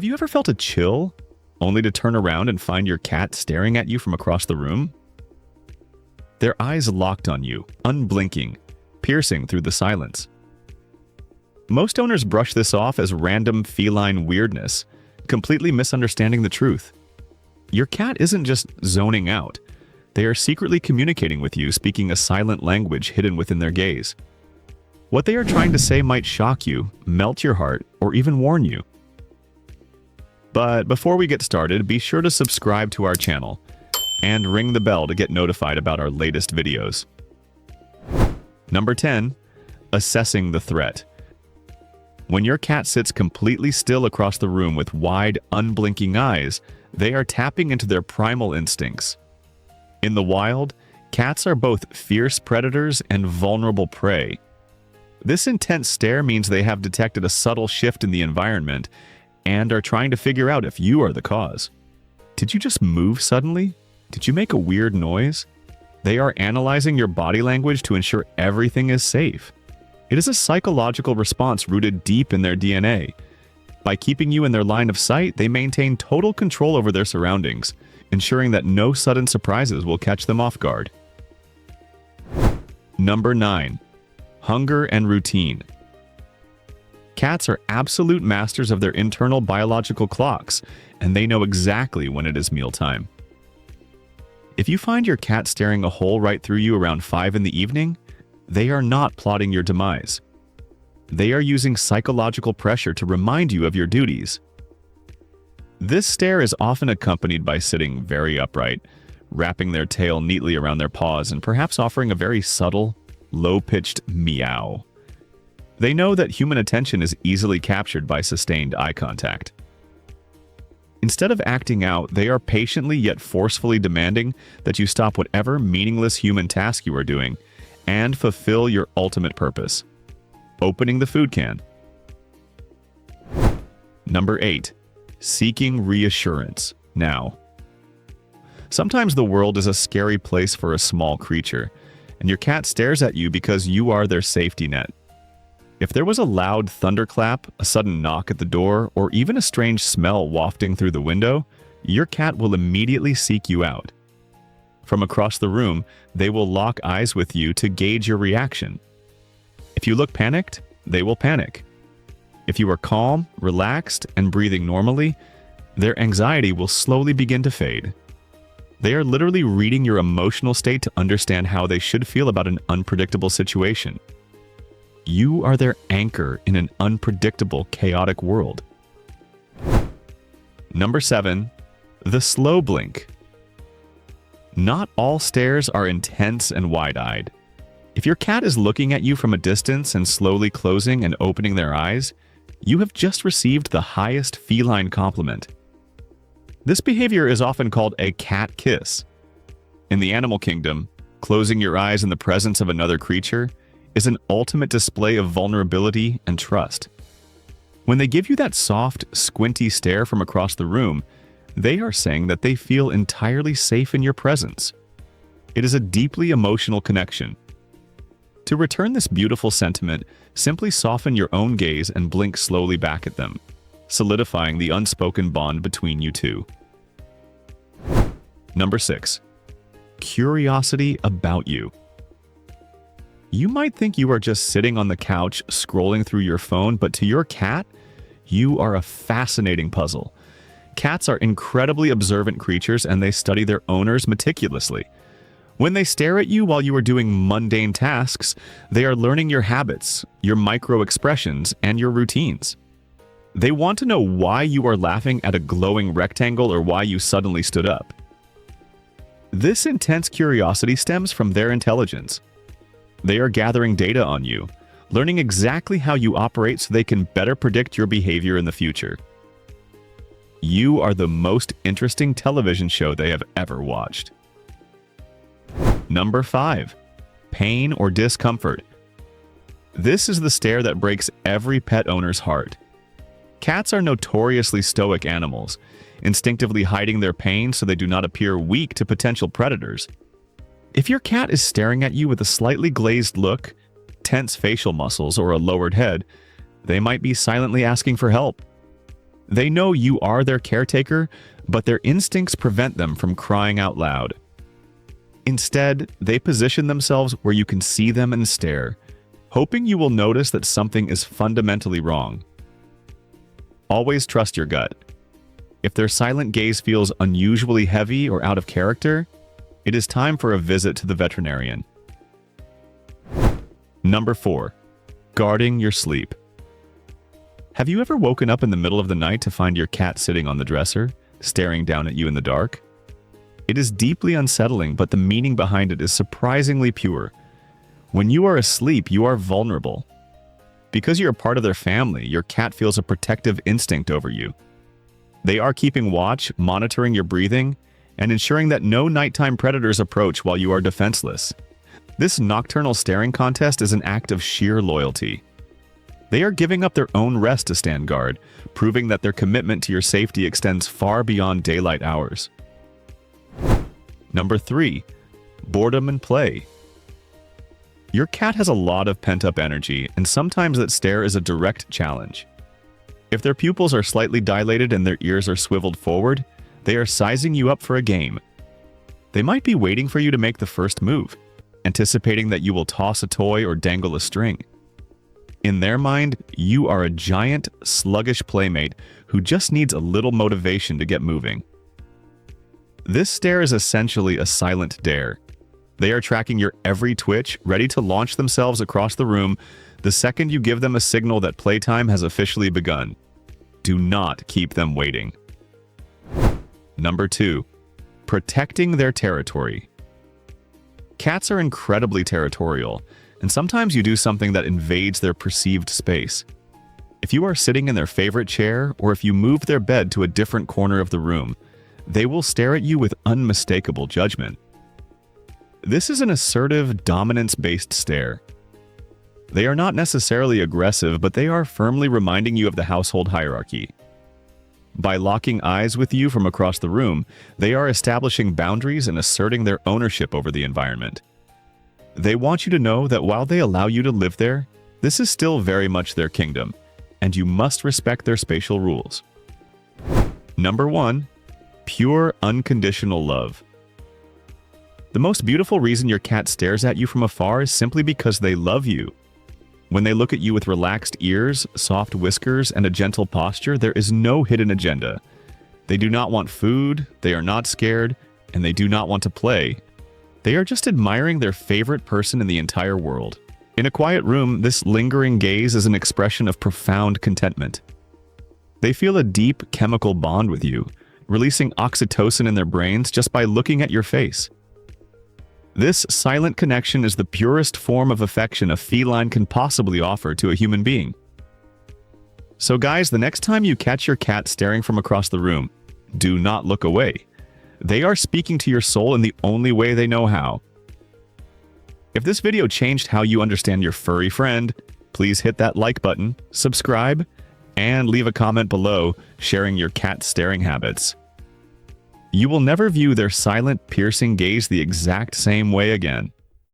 Have you ever felt a chill, only to turn around and find your cat staring at you from across the room? Their eyes locked on you, unblinking, piercing through the silence. Most owners brush this off as random feline weirdness, completely misunderstanding the truth. Your cat isn't just zoning out. They are secretly communicating with you, speaking a silent language hidden within their gaze. What they are trying to say might shock you, melt your heart, or even warn you. But before we get started, be sure to subscribe to our channel and ring the bell to get notified about our latest videos. Number 10. Assessing the threat. When your cat sits completely still across the room with wide, unblinking eyes, they are tapping into their primal instincts. In the wild, cats are both fierce predators and vulnerable prey. This intense stare means they have detected a subtle shift in the environment and are trying to figure out if you are the cause. Did you just move suddenly? Did you make a weird noise? They are analyzing your body language to ensure everything is safe. It is a psychological response rooted deep in their DNA. By keeping you in their line of sight, they maintain total control over their surroundings, ensuring that no sudden surprises will catch them off guard. Number 9. Hunger and routine. Cats are absolute masters of their internal biological clocks, and they know exactly when it is mealtime. If you find your cat staring a hole right through you around 5 in the evening, they are not plotting your demise. They are using psychological pressure to remind you of your duties. This stare is often accompanied by sitting very upright, wrapping their tail neatly around their paws, and perhaps offering a very subtle, low-pitched meow. They know that human attention is easily captured by sustained eye contact. Instead of acting out, they are patiently yet forcefully demanding that you stop whatever meaningless human task you are doing and fulfill your ultimate purpose: opening the food can. Number 8. Seeking reassurance. Now, sometimes the world is a scary place for a small creature, and your cat stares at you because you are their safety net. If there was a loud thunderclap, a sudden knock at the door, or even a strange smell wafting through the window, your cat will immediately seek you out. From across the room, they will lock eyes with you to gauge your reaction. If you look panicked, they will panic. If you are calm, relaxed, and breathing normally, their anxiety will slowly begin to fade. They are literally reading your emotional state to understand how they should feel about an unpredictable situation. You are their anchor in an unpredictable, chaotic world. Number 7. The slow blink. Not all stares are intense and wide-eyed. If your cat is looking at you from a distance and slowly closing and opening their eyes, you have just received the highest feline compliment. This behavior is often called a cat kiss. In the animal kingdom, closing your eyes in the presence of another creature is an ultimate display of vulnerability and trust. When they give you that soft, squinty stare from across the room, they are saying that they feel entirely safe in your presence. It is a deeply emotional connection. To return this beautiful sentiment, simply soften your own gaze and blink slowly back at them, solidifying the unspoken bond between you two. Number 6. Curiosity about you. You might think you are just sitting on the couch scrolling through your phone, but to your cat, you are a fascinating puzzle. Cats are incredibly observant creatures, and they study their owners meticulously. When they stare at you while you are doing mundane tasks, they are learning your habits, your micro-expressions, and your routines. They want to know why you are laughing at a glowing rectangle or why you suddenly stood up. This intense curiosity stems from their intelligence. They are gathering data on you, learning exactly how you operate so they can better predict your behavior in the future. You are the most interesting television show they have ever watched. Number 5. Pain or discomfort. This is the stare that breaks every pet owner's heart. Cats are notoriously stoic animals, instinctively hiding their pain so they do not appear weak to potential predators. If your cat is staring at you with a slightly glazed look, tense facial muscles, or a lowered head, they might be silently asking for help. They know you are their caretaker, but their instincts prevent them from crying out loud. Instead, they position themselves where you can see them and stare, hoping you will notice that something is fundamentally wrong. Always trust your gut. If their silent gaze feels unusually heavy or out of character, it is time for a visit to the veterinarian. Number 4. Guarding your sleep. Have you ever woken up in the middle of the night to find your cat sitting on the dresser, staring down at you in the dark? It is deeply unsettling, but the meaning behind it is surprisingly pure. When you are asleep, you are vulnerable. Because you're a part of their family, your cat feels a protective instinct over you. They are keeping watch, monitoring your breathing, and ensuring that no nighttime predators approach while you are defenseless. This nocturnal staring contest is an act of sheer loyalty. They are giving up their own rest to stand guard, proving that their commitment to your safety extends far beyond daylight hours. Number 3. Boredom and play. Your cat has a lot of pent-up energy, and sometimes that stare is a direct challenge. If their pupils are slightly dilated and their ears are swiveled forward, they are sizing you up for a game. They might be waiting for you to make the first move, anticipating that you will toss a toy or dangle a string. In their mind, you are a giant, sluggish playmate who just needs a little motivation to get moving. This stare is essentially a silent dare. They are tracking your every twitch, ready to launch themselves across the room the second you give them a signal that playtime has officially begun. Do not keep them waiting. Number 2. Protecting their territory. Cats are incredibly territorial, and sometimes you do something that invades their perceived space. If you are sitting in their favorite chair, or if you move their bed to a different corner of the room, they will stare at you with unmistakable judgment. This is an assertive, dominance-based stare. They are not necessarily aggressive, but they are firmly reminding you of the household hierarchy. By locking eyes with you from across the room, they are establishing boundaries and asserting their ownership over the environment. They want you to know that while they allow you to live there, this is still very much their kingdom, and you must respect their spatial rules. Number 1. Pure, unconditional love. The most beautiful reason your cat stares at you from afar is simply because they love you. When they look at you with relaxed ears, soft whiskers, and a gentle posture, there is no hidden agenda. They do not want food, they are not scared, and they do not want to play. They are just admiring their favorite person in the entire world. In a quiet room, this lingering gaze is an expression of profound contentment. They feel a deep chemical bond with you, releasing oxytocin in their brains just by looking at your face. This silent connection is the purest form of affection a feline can possibly offer to a human being. So guys, the next time you catch your cat staring from across the room, do not look away. They are speaking to your soul in the only way they know how. If this video changed how you understand your furry friend, please hit that like button, subscribe, and leave a comment below sharing your cat staring habits. You will never view their silent, piercing gaze the exact same way again.